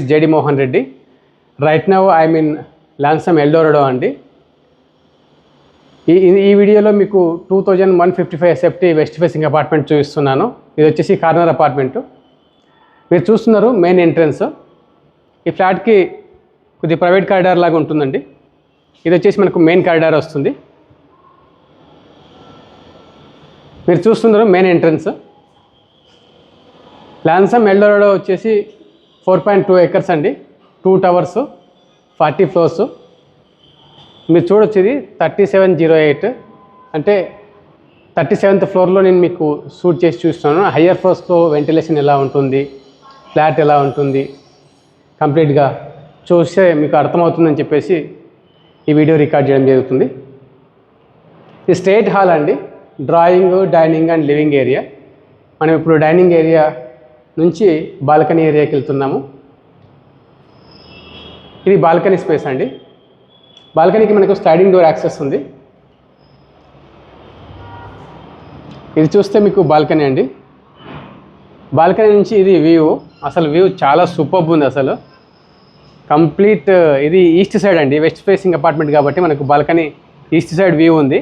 JD Mohan Reddy. Right now I'm in Lansam Eldorado అండి. ఈ వీడియోలో మీకు 2155 SFT వెస్ట్ ఫేసింగ్ అపార్ట్మెంట్ చూపిస్తున్నాను. ఇది వచ్చేసి కార్నర్ అపార్ట్మెంట్. మీరు చూస్తున్నారు మెయిన్ ఎంట్రన్స్. ఈ ఫ్లాట్కి కొద్ది ప్రైవేట్ కారిడార్ లాగా ఉంటుందండి. ఇది వచ్చేసి మనకు మెయిన్ కారిడార్ వస్తుంది. మీరు చూస్తున్నారు మెయిన్ ఎంట్రన్స్. లాన్సమ్ ఎల్డోరాడో వచ్చేసి 4.2 acres అండి. 2 towers, 40 floors. మీరు చూడొచ్చు ఇది 3708 అంటే 37th ఫ్లోర్లో నేను మీకు షూట్ చేసి చూస్తున్నాను. హయ్యర్ ఫ్లోర్స్లో వెంటిలేషన్ ఎలా ఉంటుంది, ఫ్లాట్ ఎలా ఉంటుంది కంప్లీట్గా చూస్తే మీకు అర్థమవుతుందని చెప్పేసి ఈ వీడియో రికార్డ్ చేయడం జరుగుతుంది. ఇది స్టేట్ హాల్ అండి. Drawing, dining and living area. మనం ఇప్పుడు డైనింగ్ ఏరియా నుంచి బాల్కనీ ఏరియాకి వెళ్తున్నాము. ఇది బాల్కనీ స్పేస్ అండి. బాల్కనీకి మనకు స్లైడింగ్ డోర్ యాక్సెస్ ఉంది. ఇది చూస్తే మీకు బాల్కనీ అండి. బాల్కనీ నుంచి ఇది వ్యూ. అసలు వ్యూ చాలా సూపర్బ్ ఉంది. అసలు కంప్లీట్ ఇది ఈస్ట్ సైడ్ అండి. వెస్ట్ ఫేసింగ్ అపార్ట్మెంట్ కాబట్టి మనకు బాల్కనీ ఈస్ట్ సైడ్ వ్యూ ఉంది.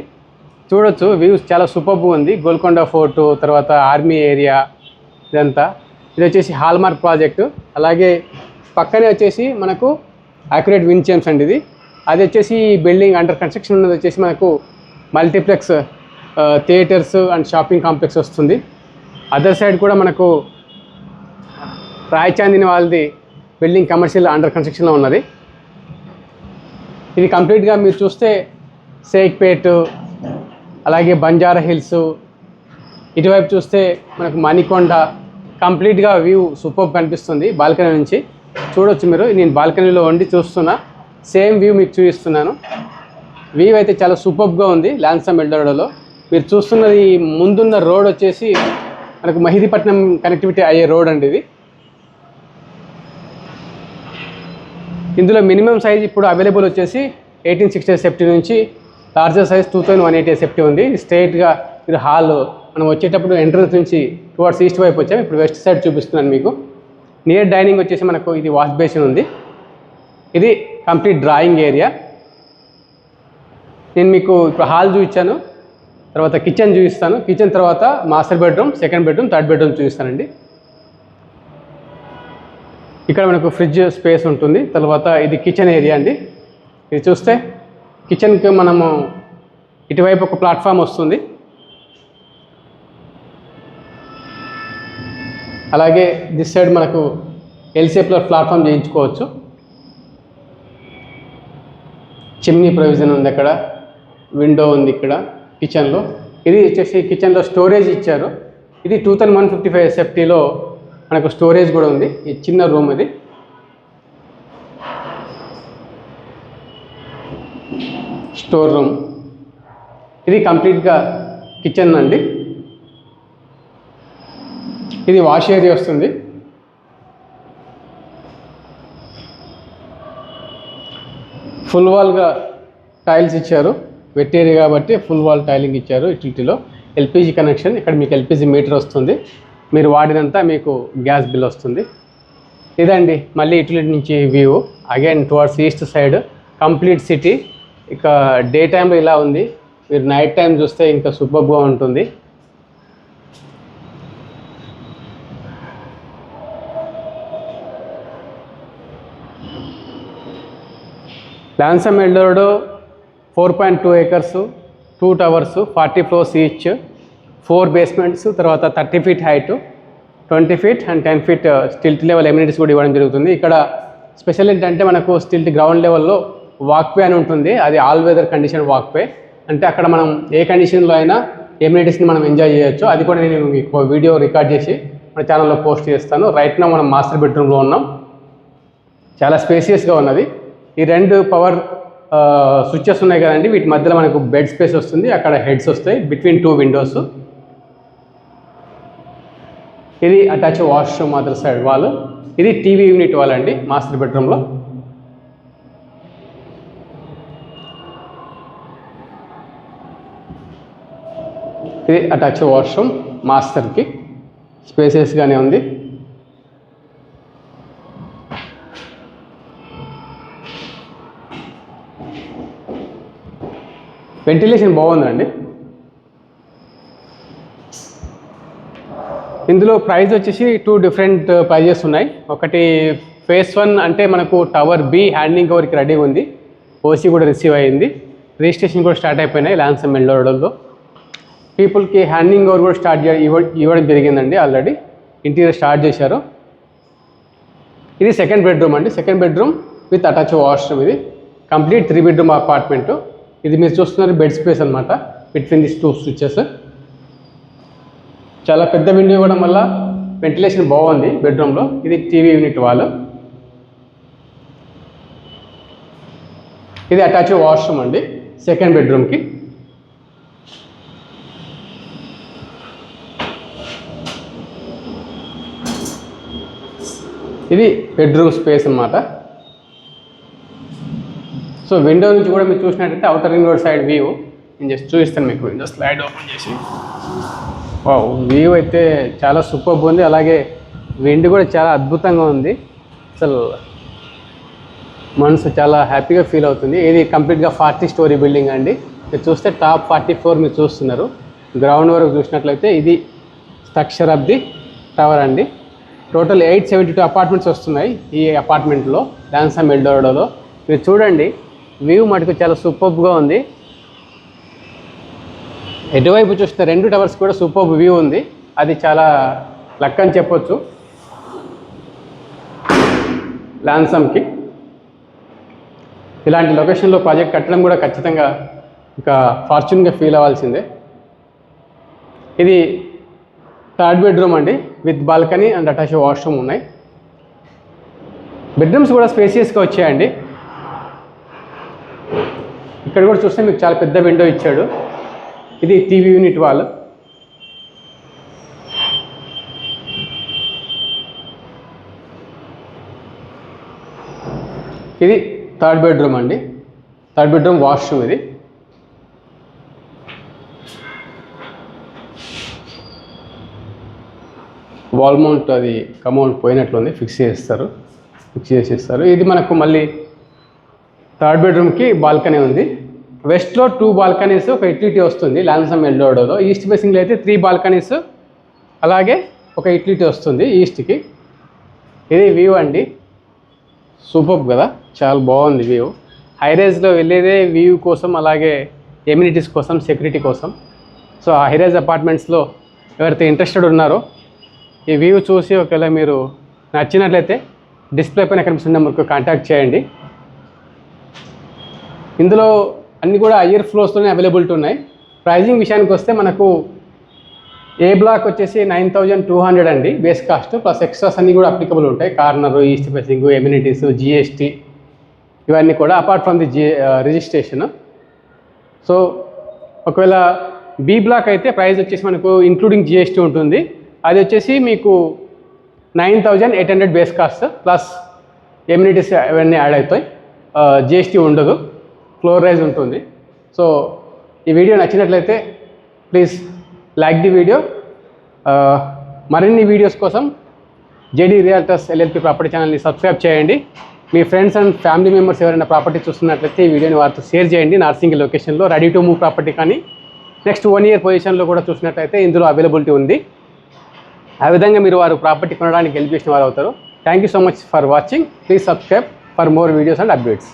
చూడొచ్చు వ్యూ చాలా సూపర్బ్ ఉంది. గోల్కొండ ఫోర్టు, తర్వాత ఆర్మీ ఏరియా ఇదంతా. ఇది వచ్చేసి హాల్మార్క్ ప్రాజెక్టు. అలాగే పక్కనే వచ్చేసి మనకు యాక్యురేట్ విండ్ చైమ్స్ అండి. ఇది అది వచ్చేసి బిల్డింగ్ అండర్ కన్స్ట్రక్షన్ ఉన్నది వచ్చేసి మనకు multiplex theatres and shopping complex వస్తుంది. అదర్ సైడ్ కూడా మనకు రాయ్ చాందిని వాళ్ళది బిల్డింగ్ కమర్షియల్ అండర్ కన్స్ట్రక్షన్లో ఉన్నది. ఇది కంప్లీట్గా మీరు చూస్తే షేక్పేట్, అలాగే బంజారా హిల్స్, ఇటువైపు చూస్తే మనకు మణికొండ, కంప్లీట్గా వ్యూ సూపర్ కనిపిస్తుంది. బాల్కనీ నుంచి చూడొచ్చు మీరు. నేను బాల్కనీలో ఉండి చూస్తున్నా, సేమ్ వ్యూ మీకు చూపిస్తున్నాను. వ్యూ అయితే చాలా సూపర్గా ఉంది లాన్సమ్ ఎల్డోరాడోలో. మీరు చూస్తున్నది ముందున్న రోడ్ వచ్చేసి మనకు మహిదీపట్నం కనెక్టివిటీ అయ్యే రోడ్ అండి. ఇది ఇందులో మినిమం సైజ్ ఇప్పుడు అవైలబుల్ వచ్చేసి 1860 SFT నుంచి లార్జర్ సైజ్ 2180 SFT ఉంది. స్ట్రైట్గా ఇది హాల్. మనం వచ్చేటప్పుడు ఎంట్రన్స్ నుంచి టువర్డ్స్ ఈస్ట్ వైపు వచ్చాము. ఇప్పుడు వెస్ట్ సైడ్ చూపిస్తున్నాను మీకు. నియర్ డైనింగ్ వచ్చేసి మనకు ఇది వాష్ బేసిన్ ఉంది. ఇది కంప్లీట్ డ్రాయింగ్ ఏరియా. నేను మీకు ఇప్పుడు హాల్ చూపించాను, తర్వాత కిచెన్ చూపిస్తాను. కిచెన్ తర్వాత master bedroom, second bedroom, third bedroom చూపిస్తానండి. ఇక్కడ మనకు ఫ్రిడ్జ్ స్పేస్ ఉంటుంది. తర్వాత ఇది కిచెన్ ఏరియా అండి. ఇది చూస్తే కిచెన్కి మనము ఇటువైపు ఒక ప్లాట్ఫామ్ వస్తుంది. అలాగే దిస్ సైడ్ మనకు ఎల్ షేప్లో ప్లాట్ఫామ్ చేయించుకోవచ్చు. చిమ్నీ ప్రొవిజన్ ఉంది. అక్కడ విండో ఉంది ఇక్కడ కిచెన్లో. ఇది వచ్చేసి కిచెన్లో స్టోరేజ్ ఇచ్చారు. ఇది 2155 SFTలో మనకు స్టోరేజ్ కూడా ఉంది. ఈ చిన్న రూమ్ ఇది. Store room. ఇది కంప్లీట్గా కిచెన్ అండి. ఇది వాష్ ఏరియా వస్తుంది. ఫుల్ వాల్గా టైల్స్ ఇచ్చారు. వెట్ ఏరియా కాబట్టి ఫుల్ వాల్ టైలింగ్ ఇచ్చారు. యూటిలిటీలో LPG కనెక్షన్. ఇక్కడ మీకు LPG మీటర్ వస్తుంది. మీరు వాడినంత మీకు గ్యాస్ బిల్ వస్తుంది. ఇదండి మళ్ళీ యూటిలిటీ నుంచి view. Again towards east side complete city. ఇక డే టైంలో ఇలా ఉంది. మీరు నైట్ టైం చూస్తే ఇంకా సూపర్గా ఉంటుంది. Lansum Eldorado 4.2 acres, 2 towers, 40 floors each, 4 basements, తర్వాత 30 feet height, 20 feet and 10 feet stilt level amenities కూడా ఇవ్వడం జరుగుతుంది. ఇక్కడ స్పెషల్ ఏంటంటే మనకు స్టిల్ట్ గ్రౌండ్ లెవెల్లో వాక్వే అని ఉంటుంది. అది ఆల్ వెదర్ కండిషన్ వాక్వే. అంటే అక్కడ మనం ఏ కండిషన్లో అయినా ఎమ్యూనిటీస్ని మనం ఎంజాయ్ చేయొచ్చు. అది కూడా నేను మీకు వీడియో రికార్డ్ చేసి మన ఛానల్లో పోస్ట్ చేస్తాను. రైట్ నౌ మనం మాస్టర్ బెడ్రూమ్లో ఉన్నాం. చాలా స్పేసియస్గా ఉన్నది. ఈ 2 పవర్ స్విచ్చెస్ ఉన్నాయి కదండి, వీటి మధ్యలో మనకు బెడ్ స్పేస్ వస్తుంది. అక్కడ హెడ్స్ వస్తాయి బిట్వీన్ 2 windows. ఇది attach washroom other side wall. ఇది టీవీ యూనిట్ వాల్ అండి మాస్టర్ బెడ్రూమ్లో. ఇది అటాచ్ వాష్రూమ్ మాస్టర్కి. స్పేసెస్గానే ఉంది. వెంటిలేషన్ బాగుందండి. ఇందులో ప్రైస్ వచ్చేసి 2 డిఫరెంట్ ప్రైజెస్ ఉన్నాయి. ఒకటి ఫేస్ 1 అంటే మనకు టవర్ బి హ్యాండింగ్ ఓవర్కి రెడీగా ఉంది. ఓసీ కూడా రిసీవ్ అయ్యింది. రిజిస్ట్రేషన్ కూడా స్టార్ట్ అయిపోయినాయి ల్యాన్సమ్ ఎల్డోరాడోలో. పీపుల్కి హ్యాండింగ్ ఓవర్ కూడా ఇవ్వడం జరిగిందండి. ఆల్రెడీ ఇంటీరియర్ స్టార్ట్ చేశారు. ఇది సెకండ్ బెడ్రూమ్ అండి. Second bedroom with attach washroom. ఇది కంప్లీట్ 3 బెడ్రూమ్ అపార్ట్మెంట్. ఇది మీరు చూస్తున్నారు బెడ్ స్పేస్ అనమాట బిట్వీన్ దిస్ 2 స్విచెస్. చాలా పెద్ద విండో ఇవ్వడం వల్ల వెంటిలేషన్ బాగుంది బెడ్రూమ్లో. ఇది టీవీ యూనిట్ వాల్. ఇది అటాచ్ వాష్రూమ్ అండి సెకండ్ బెడ్రూమ్కి. ఇది బెడ్రూమ్ స్పేస్ అన్నమాట. సో విండో నుంచి కూడా మీరు చూసినట్టయితే outer ring road side view నేను జస్ట్ చూపిస్తాను మీకు. విండో స్లైడ్ ఓపెన్ చేసి వావ్, వ్యూ అయితే చాలా సూపర్బ్ ఉంది. అలాగే విండ్ కూడా చాలా అద్భుతంగా ఉంది. అసలు మనసు చాలా హ్యాపీగా ఫీల్ అవుతుంది. ఇది కంప్లీట్గా 40 స్టోరీ బిల్డింగ్ అండి. మీరు చూస్తే టాప్ 44 మీరు చూస్తున్నారు. గ్రౌండ్ వరకు చూసినట్లయితే ఇది స్ట్రక్చర్ ఆఫ్ ది టవర్ అండి. టోటల్ 872 అపార్ట్మెంట్స్ వస్తున్నాయి ఈ అపార్ట్మెంట్లో ల్యాన్సమ్ ఎల్డోరాడోలో. మీరు చూడండి వ్యూ మటుకు చాలా సూపర్బ్గా ఉంది. ఎటువైపు చూస్తే 2 టవర్స్ కూడా సూపర్బ్ వ్యూ ఉంది. అది చాలా లక్ అని చెప్పొచ్చు ల్యాన్సమ్కి. ఇలాంటి లొకేషన్లో ప్రాజెక్ట్ కట్టడం కూడా ఖచ్చితంగా ఇంకా ఫార్చ్యూన్గా ఫీల్ అవ్వాల్సిందే. ఇది థర్డ్ బెడ్రూమ్ అండి with balcony and attach washroom ఉన్నాయి. బెడ్రూమ్స్ కూడా స్పేసియస్గా వచ్చాయండి. ఇక్కడ కూడా చూస్తే మీకు చాలా పెద్ద విండో ఇచ్చాడు. ఇది టీవీ యూనిట్ వాల్. ఇది థర్డ్ బెడ్రూమ్ అండి. Third bedroom washroom. ఇది వాల్ మౌంట్, అది కమౌంట్ పోయినట్లుంది, ఫిక్స్ చేసేస్తారు. ఇది మనకు మళ్ళీ థర్డ్ బెడ్రూమ్కి బాల్కనీ ఉంది. వెస్ట్లో 2 బాల్కనీస్, ఒక యూటిలిటీ వస్తుంది ల్యాన్సమ్ ఎల్డోరాడోలో. ఈస్ట్ ఫేసింగ్లో అయితే 3 బాల్కనీస్ అలాగే ఒక యూటిలిటీ వస్తుంది ఈస్ట్కి. ఇది వ్యూ అండి. సూపర్ కదా, చాలా బాగుంది వ్యూ. హైరైజ్లో వెళ్ళేదే వ్యూ కోసం, అలాగే ఎమ్యూనిటీస్ కోసం, సెక్యూరిటీ కోసం. సో ఆ హైరైజ్ అపార్ట్మెంట్స్లో ఎవరైతే ఇంట్రెస్టెడ్ ఉన్నారో ఈ వ్యూ చూసి ఒకవేళ మీరు నచ్చినట్లయితే డిస్ప్లే పైన కనిపిస్తున్న నెంబర్కు కాంటాక్ట్ చేయండి. ఇందులో అన్నీ కూడా హయ్యర్ ఫ్లోర్స్తోనే అవైలబిలిటీ ఉన్నాయి. ప్రైజింగ్ విషయానికి వస్తే మనకు ఏ బ్లాక్ వచ్చేసి 9200 అండి బేస్ కాస్ట్, ప్లస్ ఎక్స్ట్రాస్ అన్నీ కూడా అప్లికబుల్ ఉంటాయి. Corner, east facing, amenities, GST ఇవన్నీ కూడా apart from the registration. So ఒకవేళ బి బ్లాక్ అయితే ప్రైస్ వచ్చేసి మనకు ఇంక్లూడింగ్ జిఎస్టీ ఉంటుంది. అది వచ్చేసి మీకు 9800 బేస్ కాస్ట్, ప్లస్ ఎమ్యూనిటీస్ అవన్నీ యాడ్ అవుతాయి. జిఎస్టీ ఉండదు, ఫ్లోర్ రైజ్ ఉంటుంది. సో ఈ వీడియో నచ్చినట్లయితే ప్లీజ్ లైక్ ది వీడియో. మరిన్ని వీడియోస్ కోసం జేడీ రియల్టర్స్ ఎల్ఎల్పి ప్రాపర్టీ ఛానల్ని సబ్స్క్రైబ్ చేయండి. మీ ఫ్రెండ్స్ అండ్ ఫ్యామిలీ మెంబర్స్ ఎవరైనా ప్రాపర్టీ చూస్తున్నట్లయితే ఈ వీడియోని వారితో షేర్ చేయండి. నార్సింగి లొకేషన్లో రెడీ టు మూవ్ ప్రాపర్టీ కానీ నెక్స్ట్ 1 year పొజిషన్లో కూడా చూసినట్లయితే ఇందులో అవైలబిలిటీ ఉంది. ఆ విధంగా మీరు వారు ప్రాపర్టీ కొనడానికి హెల్ప్ చేసిన వారు అవుతారు. Thank you so much for watching. Please subscribe for more videos and updates.